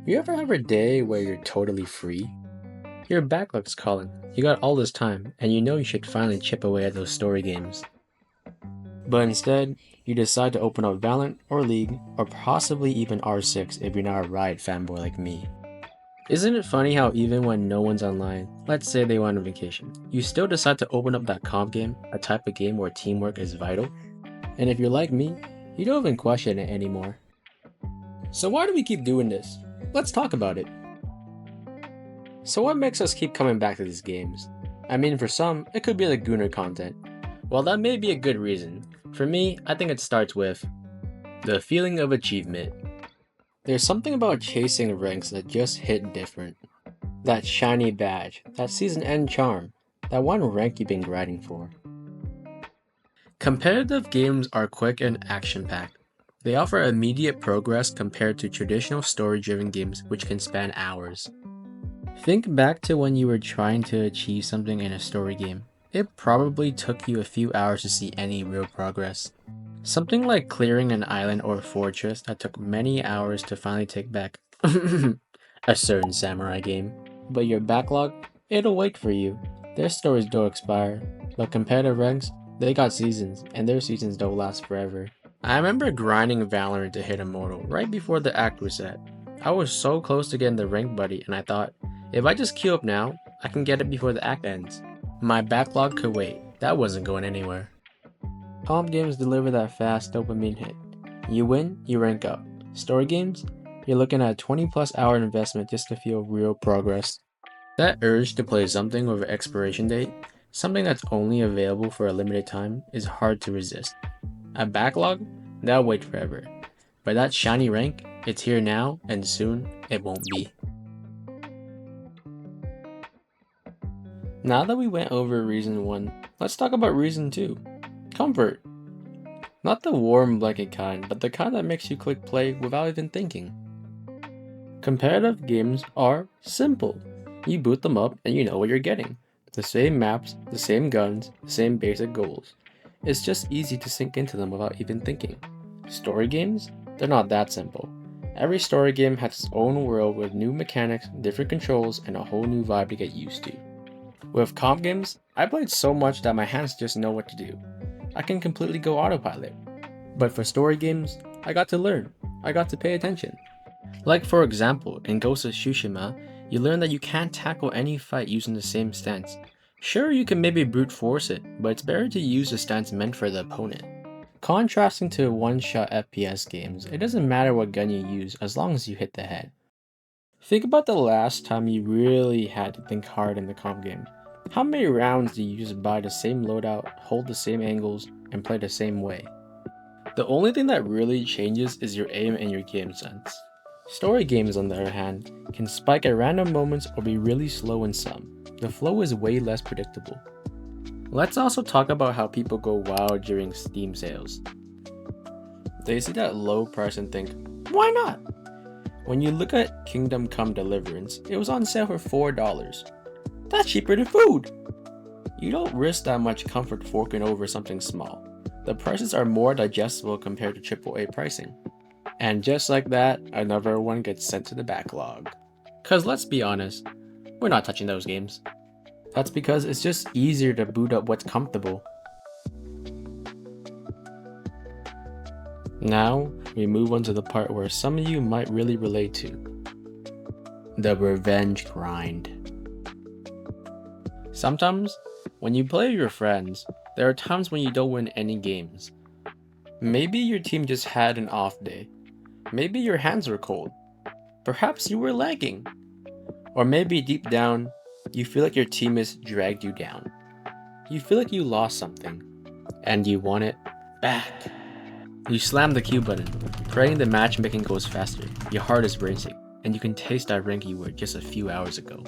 You ever have a day where you're totally free? Your backlog's calling, you got all this time, and you know you should finally chip away at those story games. But instead, you decide to open up Valorant or League, or possibly even R6 if you're not a Riot fanboy like me. Isn't it funny how even when no one's online, let's say they went on vacation, you still decide to open up that comp game, a type of game where teamwork is vital? And if you're like me, you don't even question it anymore. So why do we keep doing this? Let's talk about it. So what makes us keep coming back to these games? I mean, for some, it could be the Gooner content. Well, that may be a good reason. For me, I think it starts with the feeling of achievement. There's something about chasing ranks that just hit different. That shiny badge, that season end charm, that one rank you've been grinding for. Competitive games are quick and action-packed. They offer immediate progress compared to traditional story-driven games which can span hours. Think back to when you were trying to achieve something in a story game. It probably took you a few hours to see any real progress. Something like clearing an island or fortress that took many hours to finally take back a certain samurai game. But your backlog, it'll wait for you. Their stories don't expire, but competitive ranks, they got seasons, and their seasons don't last forever. I remember grinding Valorant to hit Immortal right before the act reset. I was so close to getting the rank buddy, and I thought, if I just queue up now, I can get it before the act ends. My backlog could wait, that wasn't going anywhere. Comp games deliver that fast dopamine hit. You win, you rank up. Story games, you're looking at a 20+ hour investment just to feel real progress. That urge to play something with an expiration date, something that's only available for a limited time, is hard to resist. A backlog, that'll wait forever. But that shiny rank, it's here now, and soon, it won't be. Now that we went over reason 1, let's talk about reason 2. Comfort. Not the warm blanket kind, but the kind that makes you click play without even thinking. Competitive games are simple. You boot them up and you know what you're getting. The same maps, the same guns, the same basic goals. It's just easy to sink into them without even thinking. Story games? They're not that simple. Every story game has its own world with new mechanics, different controls, and a whole new vibe to get used to. With comp games, I played so much that my hands just know what to do. I can completely go autopilot. But for story games, I got to learn. I got to pay attention. Like for example, in Ghost of Tsushima, you learn that you can't tackle any fight using the same stance. Sure, you can maybe brute force it, but it's better to use the stance meant for the opponent. Contrasting to one-shot FPS games, it doesn't matter what gun you use as long as you hit the head. Think about the last time you really had to think hard in the comp game. How many rounds do you just buy the same loadout, hold the same angles, and play the same way? The only thing that really changes is your aim and your game sense. Story games, on the other hand, can spike at random moments or be really slow in some. The flow is way less predictable. Let's also talk about how people go wild during Steam sales. They see that low price and think, why not? When you look at Kingdom Come Deliverance, it was on sale for $4. That's cheaper than food! You don't risk that much comfort forking over something small. The prices are more digestible compared to AAA pricing. And just like that, another one gets sent to the backlog. Cause let's be honest, we're not touching those games. That's because it's just easier to boot up what's comfortable. Now, we move on to the part where some of you might really relate to. The revenge grind. Sometimes, when you play with your friends, there are times when you don't win any games. Maybe your team just had an off day. Maybe your hands were cold. Perhaps you were lagging. Or maybe deep down, you feel like your teammates dragged you down. You feel like you lost something, and you want it back. You slam the Q button, praying the matchmaking goes faster, your heart is racing, and you can taste that rank you were just a few hours ago.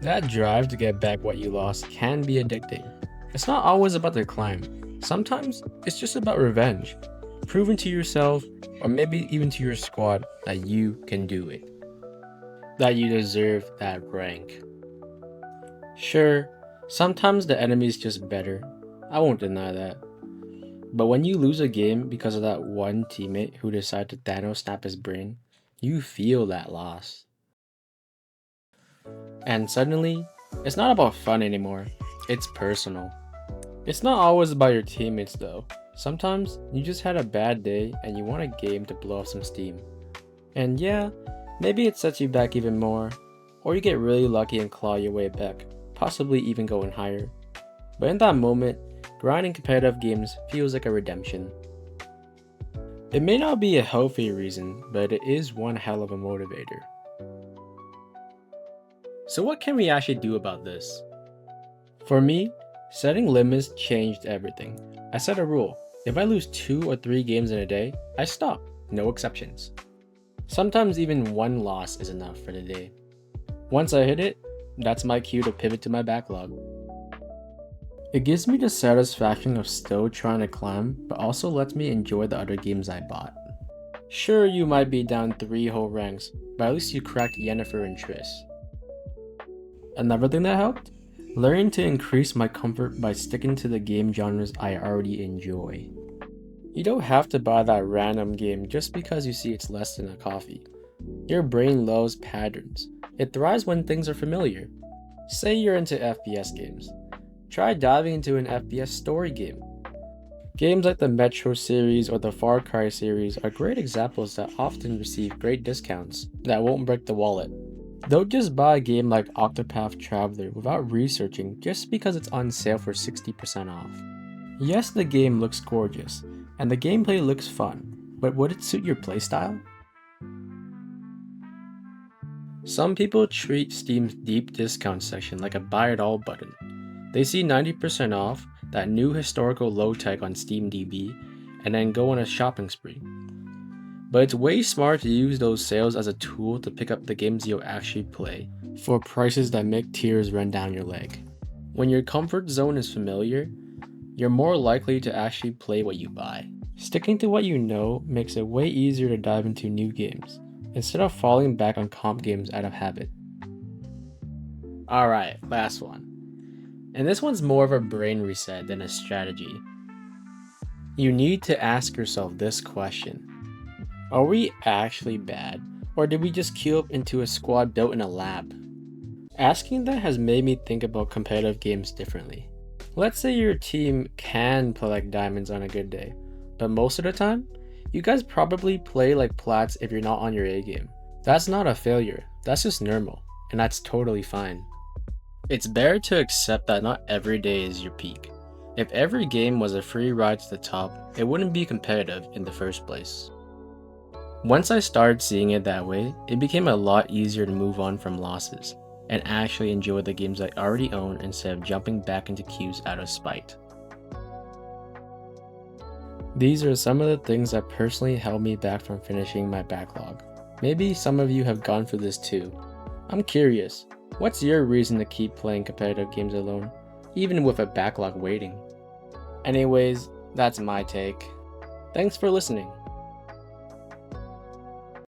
That drive to get back what you lost can be addicting. It's not always about the climb. Sometimes it's just about revenge. Proving to yourself, or maybe even to your squad, that you can do it. That you deserve that rank. Sure, sometimes the enemy's just better. I won't deny that. But when you lose a game because of that one teammate who decided to Thanos snap his brain, You feel that loss. And suddenly, it's not about fun anymore, it's personal. It's not always about your teammates though. Sometimes you just had a bad day and you want a game to blow off some steam. And yeah, maybe it sets you back even more, or you get really lucky and claw your way back, possibly even going higher. But in that moment, grinding competitive games feels like a redemption. It may not be a healthy reason, but it is one hell of a motivator. So what can we actually do about this? For me, setting limits changed everything. I set a rule. If I lose 2 or 3 games in a day, I stop, no exceptions. Sometimes even one loss is enough for the day. Once I hit it, that's my cue to pivot to my backlog. It gives me the satisfaction of still trying to climb, but also lets me enjoy the other games I bought. Sure, you might be down 3 whole ranks, but at least you cracked Yennefer and Triss. Another thing that helped? Learning to increase my comfort by sticking to the game genres I already enjoy. You don't have to buy that random game just because you see it's less than a coffee. Your brain loves patterns. It thrives when things are familiar. Say you're into FPS games. Try diving into an FPS story game. Games like the Metro series or the Far Cry series are great examples that often receive great discounts that won't break the wallet. Don't just buy a game like Octopath Traveler without researching just because it's on sale for 60% off. Yes, the game looks gorgeous, and the gameplay looks fun, but would it suit your playstyle? Some people treat Steam's deep discount section like a buy it all button. They see 90% off, that new historical low tag on SteamDB, and then go on a shopping spree. But it's way smarter to use those sales as a tool to pick up the games you'll actually play, for prices that make tears run down your leg. When your comfort zone is familiar, you're more likely to actually play what you buy. Sticking to what you know makes it way easier to dive into new games, instead of falling back on comp games out of habit. Alright, last one. And this one's more of a brain reset than a strategy. You need to ask yourself this question. Are we actually bad, or did we just queue up into a squad built in a lab? Asking that has made me think about competitive games differently. Let's say your team can play like diamonds on a good day, but most of the time, you guys probably play like plats if you're not on your A game. That's not a failure, that's just normal, and that's totally fine. It's better to accept that not every day is your peak. If every game was a free ride to the top, it wouldn't be competitive in the first place. Once I started seeing it that way, it became a lot easier to move on from losses, and actually enjoy the games I already own instead of jumping back into queues out of spite. These are some of the things that personally held me back from finishing my backlog. Maybe some of you have gone through this too. I'm curious, what's your reason to keep playing competitive games alone, even with a backlog waiting? Anyways, that's my take. Thanks for listening.